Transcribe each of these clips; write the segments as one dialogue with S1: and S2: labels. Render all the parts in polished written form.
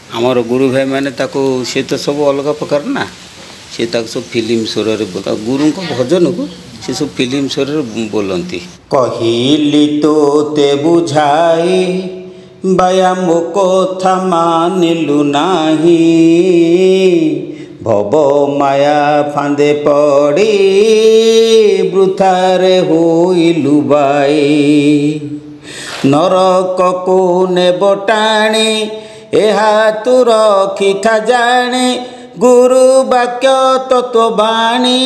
S1: आमर गुरु भाई मैंने सी तो सब अलग प्रकार ना सी सब फिल्म स्वर गुरु को भजन को सी सब फिल्म स्वर बोलती
S2: कहिली तो ते बुझाई बाया मो कथा मानिलु नाही भव माया फांदे पड़ी वृथारे होइलु बाई नरक को नेब टाणी एहा तू रखी था जाने गुरु वाक्य तत्ववाणी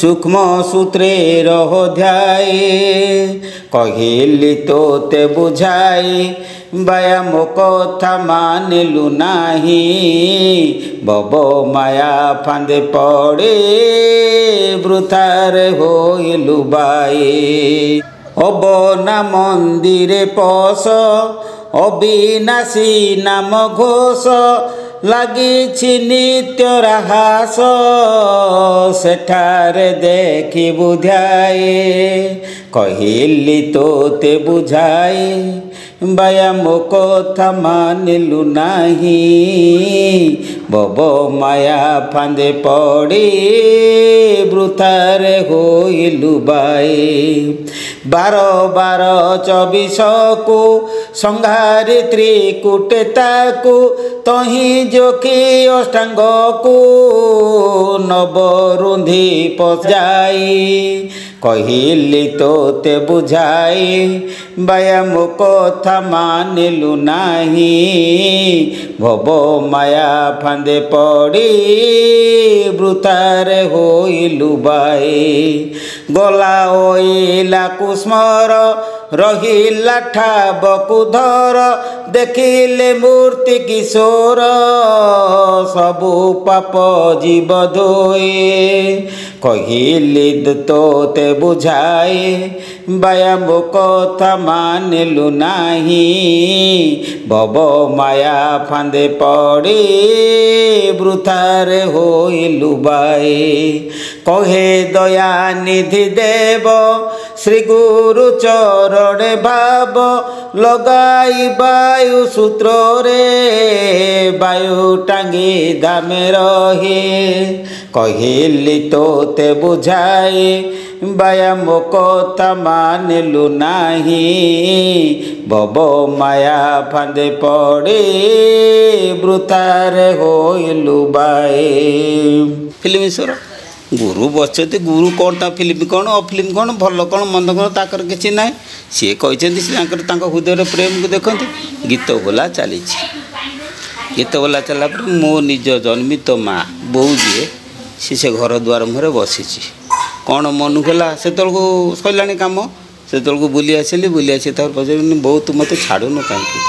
S2: सूक्ष्म सूत्रे रह ध्याये कहिली तो ते बुझाई बाया मो कथा मानिलु नाही बब माया फांदे पड़े वृथारे होइलु बाई अबना मंदिरे पस अविनाशी नाम घोष लगी नित्य राहास सेठारे देखी बुझाए कहिली तो ते बुझाए बाया मो कथा मानिलु नाही बब माया फांदे पड़ी वृथारे होइलु बाई 12-12-24 को संहारी त्रिकुटे ताकू तही जोखी अष्टांग को नवरुंधी पजाई कहिली तो ते बुझाई बाया मो कथा मानिलु नाही भव माया फांदे पड़ी वृथारे होइलु बाई गला ओइला कुस्मर रहिला ठाबकु धर देखिले मूर्ति किशोर सबु पाप जीव धोए कहिली तो ते बुझाए बाया मो कथा मानिलु नाही भव माया फांदे पड़ी वृथारे होइलु बाई कहे दया निधि देव श्री गुरु चरणे भाव लगाई वायु सूत्र रे वायु टांगी दामे रहे कहिली तो ते बुझाए बाया मो कथा मानिलु नाही भव माया फांदे पड़े वृथारे होइलु बाई
S1: फिल्म स्वर गुरु बसते गुरु कौन ता फिल्म कौन अफिल्म कौन भल कौन मंद कौन ताकर किसी ना सी कहते हृदय प्रेम को देखते गीत बोला चली गीत बोला चला मो निज जन्मित माँ बो जी से घर द्वार मुहर बसी कौन मन गला से सरला कम से बुली आसली पचार बो तू मत छाड़ून कहीं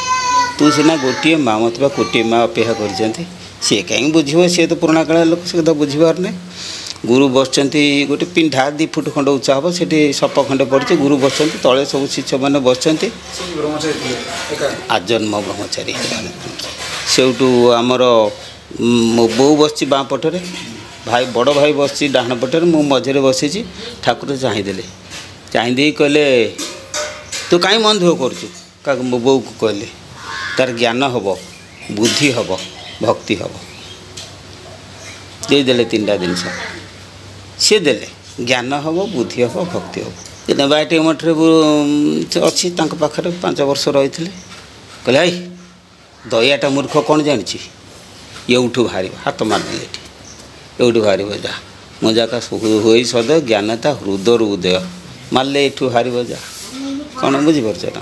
S1: तू सीना गोटे माँ मत कोटे माँ अपेक्षा कर सी कहीं बुझे सी तो पुराणा काल लोक से कथा बुझीपार नहीं गुरु बसचंती गोटे पिंढा 2 फुट खंड उच्चा हम से सप खंडे पड़े गुरु बसचंती तले सब शिष्य मैंने बसचंती आजन्म ब्रह्मचारी सेठू आमर मो बो बस बाँ पटरे भाई बड़ भाई बस डाण पटरे मु मझे बसी ठाकुर चाहिदे चाहिए कहले तू कहीं मन दुख कर मो बो को कहले तार ज्ञान हम बुद्धि हम भक्ति हम देदेले 3टा जिनस सी देले ज्ञान हम बुद्धि हम भक्ति हम दिन बाटी मठे अच्छी पाखे 5 वर्ष रही कहले आई दयाटा मूर्ख कौन जानी एवठू बाहर हाथ मारदे ये बाहर जा मजाका हो सद ज्ञानता हृदय उदय मारे एठू बाहर जा कौन बुझीपार ना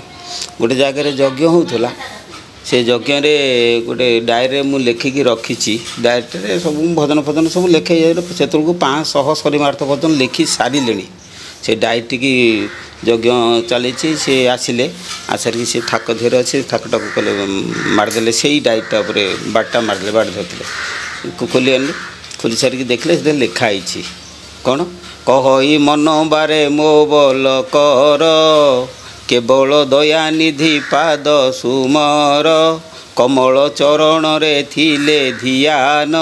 S1: गोटे जगार यज्ञ होता से यज्ञ गोटे डायरी मु लिखिकी रखी डायरी सब भजन फजन सब लिखे से 500 शरीमार्थ भजन लिखि सारे से डायरी की यज्ञ चली से आसिले आसार से थाक धीरे अच्छे थाकटा को कले मारदे से डायरीटा बाटा मारदे बाट धरते खोली आनली खोली सारिकी देखले से लिखाई कौन कही मन बारे मो बल कर केवल दया निधि पाद सुमर कमल चरण रे थिले धियान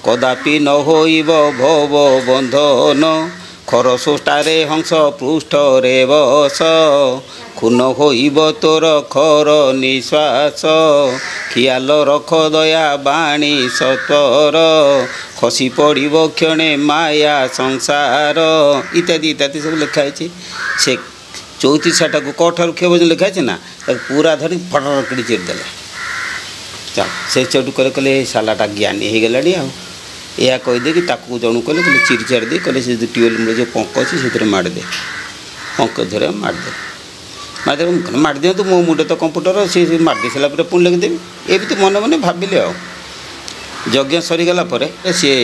S1: कदापि न होइब भव बंधन खरसोष्टारे हंस पृष्ठ रे बस खून होइब तोर खर निश्वास ଖିଆଲ ରଖ ଦୟା ବାଣୀ ସତ୍ୱର ଖସି ପଡ଼ିବ କ୍ଷଣେ ମାୟା ସଂସାର ଇତ୍ୟାଦି ଇତ୍ୟାଦି ସବୁ ଲେଖା ହେଇଛି। ସେ 34ଟାକୁ କ ଠାରୁ କ୍ଷ ପର୍ଯ୍ୟନ୍ତ ଲେଖା ହେଇଛି ନା, ତାକୁ ପୁରା ଧରି ଫଟର କିଡ଼ି ଚିରିଦେଲେ। ଚାଲ ସେ ଚଉଠୁ କହିଲେ ଏ ସାଲାଟା ଜ୍ଞାନୀ ହେଇଗଲାଣି ଆଉ, ଏହା କହିଦେଇକି ତାକୁ ଜଣକୁ କହିଲେ ଚିରି ଚାରି ଦେଇ କହିଲେ ସେ ଯେଉଁ ଟ୍ୟୁବୱେଲ୍ ମୂଳେ ଯେଉଁ ପଙ୍କ ଅଛି ସେଥିରେ ମାଡ଼ିଦେ। ପଙ୍କ ଧରେ ମାରିଦେବେ। ମାରି ଦିଅନ୍ତୁ, ମୋ ମୁଣ୍ଡ ତ କମ୍ପ୍ୟୁଟର, ସେ ମାରିଦେଇ ସାରିଲା ପରେ ପୁଣି ଲେଖିଦେବି। ଏମିତି ମନେ ମନେ ଭାବିଲେ ଆଉ। ଯଜ୍ଞ ସରିଗଲା ପରେ ସିଏ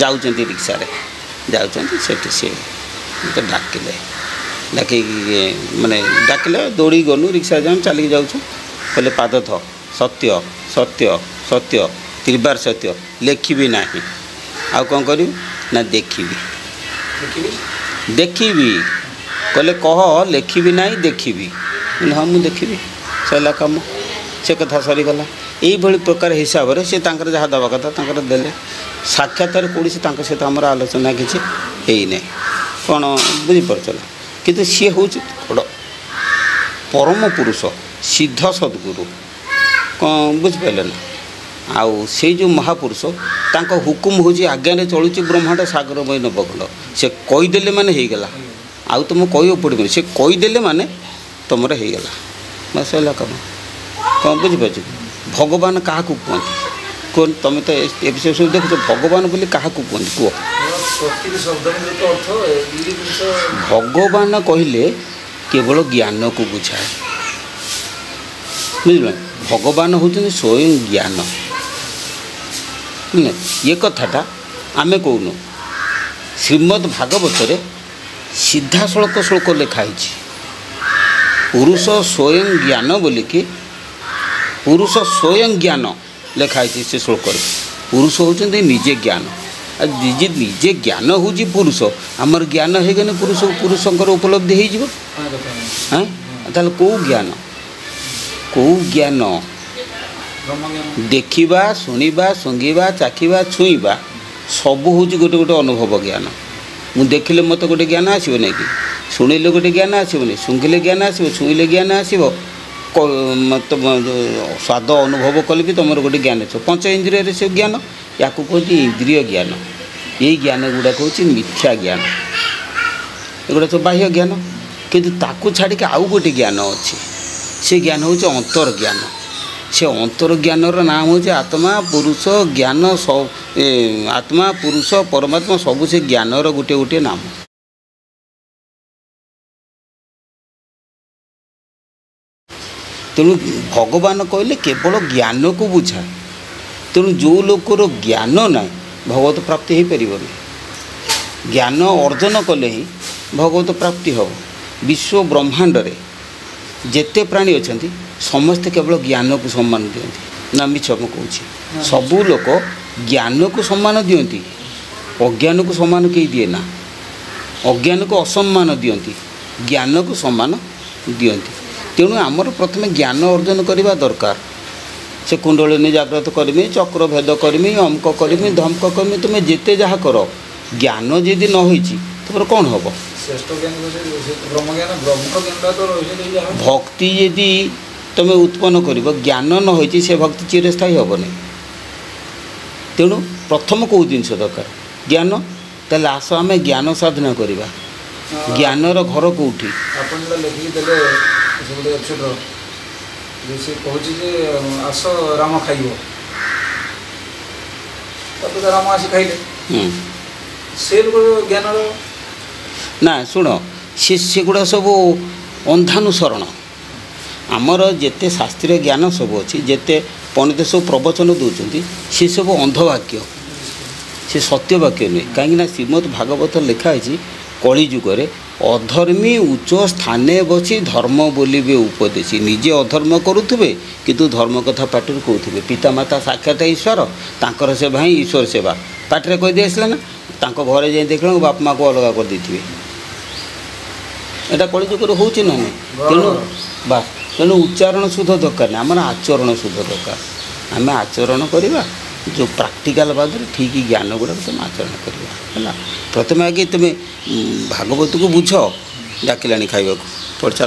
S1: ଯାଉଛନ୍ତି ରିକ୍ସାରେ, ଯାଉଛନ୍ତି ସେଠି ସିଏ ମୋତେ ଡାକିଲେ। ଡାକିକି ମାନେ ଡାକିଲେ, ଦୌଡ଼ିକି ଗଲୁ, ରିକ୍ସାରେ ଯାଉଁ ଚାଲିକି ଯାଉଛୁ। କହିଲେ ପାଦ ଥ, ସତ୍ୟ ସତ୍ୟ ସତ୍ୟ ତ୍ରିବାର ସତ୍ୟ, ଲେଖିବି ନାହିଁ। ଆଉ କ'ଣ କରିବି ନା ଦେଖିବି। ଦେଖିବି କହିଲେ କହ, ଲେଖିବି ନାହିଁ ଦେଖିବି। ହଁ ମୁଁ ଦେଖିବି, ସରିଲା କାମ, ସେ କଥା ସରିଗଲା। ଏଇଭଳି ପ୍ରକାର ହିସାବରେ ସେ ତାଙ୍କର ଯାହା ଦେବା କଥା ତାଙ୍କର ଦେଲେ। ସାକ୍ଷାତରେ କୌଣସି ତାଙ୍କ ସହିତ ଆମର ଆଲୋଚନା କିଛି ହେଇନାହିଁ, କ'ଣ ବୁଝିପାରୁଛ ନା। କିନ୍ତୁ ସିଏ ହେଉଛି ବଡ଼ ପରମ ପୁରୁଷ, ସିଦ୍ଧ ସଦ୍ଗୁରୁ, କ'ଣ ବୁଝିପାରିଲେ ନା। ଆଉ ସେଇ ଯେଉଁ ମହାପୁରୁଷ, ତାଙ୍କ ହୁକୁମ ହେଉଛି ଆଜ୍ଞାରେ ଚଳୁଛି ବ୍ରହ୍ମାଣ୍ଡ ସାଗରମୟ ନବଖଣ୍ଡ। ସେ କହିଦେଲେ ମାନେ ହେଇଗଲା, ଆଉ ତୁମକୁ କହିବାକୁ ପଡ଼ିବନି। ସେ କହିଦେଲେ ମାନେ ତୁମର ହେଇଗଲା, ବାସ୍ ହେଲା କାମ। କ'ଣ ବୁଝିପାରୁଛ? ଭଗବାନ କାହାକୁ କୁହନ୍ତି କୁହ? ତୁମେ ତ ଏ ବିଷୟ ସବୁ ଦେଖୁଛ, ଭଗବାନ ବୋଲି କାହାକୁ କୁହନ୍ତି କୁହ? ଭଗବାନ କହିଲେ କେବଳ ଜ୍ଞାନକୁ ବୁଝାଏ, ବୁଝିଲ। ଭଗବାନ ହେଉଛନ୍ତି ସ୍ୱୟଂ ଜ୍ଞାନ। ଏ କଥାଟା ଆମେ କହୁନୁ, ଶ୍ରୀମଦ୍ ଭାଗବତରେ ସିଧାସଳଖ ଶ୍ଲୋକ ଲେଖା ହେଇଛି। ପୁରୁଷ ସ୍ୱୟଂ ଜ୍ଞାନ ବୋଲିକି, ପୁରୁଷ ସ୍ୱୟଂ ଜ୍ଞାନ ଲେଖା ହେଇଛି ସେ ଶ୍ଲୋକରେ। ପୁରୁଷ ହେଉଛନ୍ତି ନିଜେ ଜ୍ଞାନ। ଆଉ ନିଜେ ଜ୍ଞାନ ହେଉଛି ପୁରୁଷ। ଆମର ଜ୍ଞାନ ହେଇଗଲେ ପୁରୁଷଙ୍କର ଉପଲବ୍ଧି ହେଇଯିବ। ହଁ, ତାହେଲେ କେଉଁ ଜ୍ଞାନ? କେଉଁ ଜ୍ଞାନ? ଦେଖିବା, ଶୁଣିବା, ଶୁଙ୍ଘିବା, ଚାଖିବା, ଛୁଇଁବା ସବୁ ହେଉଛି ଗୋଟେ ଗୋଟେ ଅନୁଭବ ଜ୍ଞାନ। ମୁଁ ଦେଖିଲେ ମୋତେ ଗୋଟେ ଜ୍ଞାନ ଆସିବ ନାହିଁ କି? ଶୁଣିଲେ ଗୋଟେ ଜ୍ଞାନ ଆସିବନି, ଶୁଙ୍ଘିଲେ ଜ୍ଞାନ ଆସିବ, ଛୁଇଁଲେ ଜ୍ଞାନ ଆସିବ, ସ୍ୱାଦ ଅନୁଭବ କଲେ ବି ତୁମର ଗୋଟେ ଜ୍ଞାନ ଆସିବ। ପଞ୍ଚ ଇନ୍ଦ୍ରିୟରେ ସେ ଜ୍ଞାନ, ୟାକୁ କହୁଛି ଇନ୍ଦ୍ରିୟ ଜ୍ଞାନ। ଏଇ ଜ୍ଞାନ ଗୁଡ଼ାକ ହେଉଛି ମିଥ୍ୟା ଜ୍ଞାନ, ଏଗୁଡ଼ା ସବୁ ବାହ୍ୟ ଜ୍ଞାନ। କିନ୍ତୁ ତାକୁ ଛାଡ଼ିକି ଆଉ ଗୋଟେ ଜ୍ଞାନ ଅଛି, ସେ ଜ୍ଞାନ ହେଉଛି ଅନ୍ତର୍ଜ୍ଞାନ। ସେ ଅନ୍ତର୍ଜ୍ଞାନର ନାମ ହେଉଛି ଆତ୍ମା, ପୁରୁଷ, ଜ୍ଞାନ। ଆତ୍ମା, ପୁରୁଷ, ପରମାତ୍ମା ସବୁ ସେ ଜ୍ଞାନର ଗୋଟିଏ ଗୋଟିଏ ନାମ। ତେଣୁ ଭଗବାନ କହିଲେ କେବଳ ଜ୍ଞାନକୁ ବୁଝାଏ। ତେଣୁ ଯେଉଁ ଲୋକର ଜ୍ଞାନ ନାହିଁ, ଭଗବତ ପ୍ରାପ୍ତି ହୋଇପାରିବନି। ଜ୍ଞାନ ଅର୍ଜନ କଲେ ହିଁ ଭଗବତ ପ୍ରାପ୍ତି ହେବ। ବିଶ୍ୱ ବ୍ରହ୍ମାଣ୍ଡରେ ଯେତେ ପ୍ରାଣୀ ଅଛନ୍ତି ସମସ୍ତେ କେବଳ ଜ୍ଞାନକୁ ସମ୍ମାନ ଦିଅନ୍ତି। ନା ମିଛ ମୁଁ କହୁଛି? ସବୁ ଲୋକ ଜ୍ଞାନକୁ ସମ୍ମାନ ଦିଅନ୍ତି, ଅଜ୍ଞାନକୁ ସମ୍ମାନ କେହି ଦିଏ ନା। ଅଜ୍ଞାନକୁ ଅସମ୍ମାନ ଦିଅନ୍ତି, ଜ୍ଞାନକୁ ସମ୍ମାନ ଦିଅନ୍ତି। ତେଣୁ ଆମର ପ୍ରଥମେ ଜ୍ଞାନ ଅର୍ଜନ କରିବା ଦରକାର। ସେ କୁଣ୍ଡଳିନୀ ଜାଗ୍ରତ କରିମି, ଚକ୍ର ଭେଦ କରିମି, ଅମକ କରିମି, ଧମକ କରିମି, ତୁମେ ଯେତେ ଯାହା କର, ଜ୍ଞାନ ଯଦି ନ ହେଇଛି ତୁମର କ'ଣ ହେବ? ଭକ୍ତି ଯଦି ତୁମେ ଉତ୍ପନ୍ନ କରିବ, ଜ୍ଞାନ ନ ହୋଇଛି ସେ ଭକ୍ତି ଚିରସ୍ଥାୟୀ ହେବନି। ତେଣୁ ପ୍ରଥମ କେଉଁ ଜିନିଷ ଦରକାର? ଜ୍ଞାନ। ତାହେଲେ ଆସ ଆମେ ଜ୍ଞାନ ସାଧନା କରିବା। ଜ୍ଞାନର ଘର କେଉଁଠି?
S3: ଆପଣ ଯେଟା ଲେଖିକି ଦେଲେ ସେ ଗୋଟେ ୱେବସାଇଟ୍ର, ସେ କହୁଛି ଯେ ଆସ ରାମ ଖାଇବ, ତାପରେ ରାମ ଆସି ଖାଇଲେ, ସେ ଜ୍ଞାନର
S1: ନା। ଶୁଣ, ସେଗୁଡ଼ା ସବୁ ଅନ୍ଧାନୁସରଣ। ଆମର ଯେତେ ଶାସ୍ତ୍ରୀୟ ଜ୍ଞାନ ସବୁ ଅଛି, ଯେତେ ପଣ୍ଡିତ ସବୁ ପ୍ରବଚନ ଦେଉଛନ୍ତି, ସେସବୁ ଅନ୍ଧବାକ୍ୟ, ସେ ସତ୍ୟ ବାକ୍ୟ ନୁହେଁ। କାହିଁକିନା ଶ୍ରୀମଦ୍ ଭାଗବତ ଲେଖା ହେଇଛି, କଳିଯୁଗରେ ଅଧର୍ମୀ ଉଚ୍ଚ ସ୍ଥାନେ ବସି ଧର୍ମ ବୋଲିବେ ଉପଦେଶୀ। ନିଜେ ଅଧର୍ମ କରୁଥିବେ କିନ୍ତୁ ଧର୍ମ କଥା ପାଟିରୁ କହୁଥିବେ। ପିତାମାତା ସାକ୍ଷାତ ଈଶ୍ୱର, ତାଙ୍କର ସେବା ହିଁ ଈଶ୍ୱର ସେବା। ପାଟିରେ କହିଦେଇ ଆସିଲେ ନା, ତାଙ୍କ ଘରେ ଯାଇ ଦେଖିଲେ ବାପା ମାଆକୁ ଅଲଗା କରିଦେଇଥିବେ। ଏଇଟା କଳିଯୁଗରେ ହେଉଛି ନା ନାହିଁ? ତେଣୁ ଉଚ୍ଚାରଣ ଶୁଦ୍ଧ ଦରକାର ନାହିଁ, ଆମର ଆଚରଣ ଶୁଦ୍ଧ ଦରକାର। ଆମେ ଆଚରଣ କରିବା, ଯେଉଁ ପ୍ରାକ୍ଟିକାଲ ବାଦରେ ଠିକ୍ ଜ୍ଞାନ ଗୁଡ଼ାକ ତୁମେ ଆଚରଣ କରିବା ହେଲା। ପ୍ରଥମେ ଆଗେ ତୁମେ ଭାଗବତକୁ ବୁଝ, ଡାକିଲାଣି ଖାଇବାକୁ। ପଢ଼ ଚାଲ।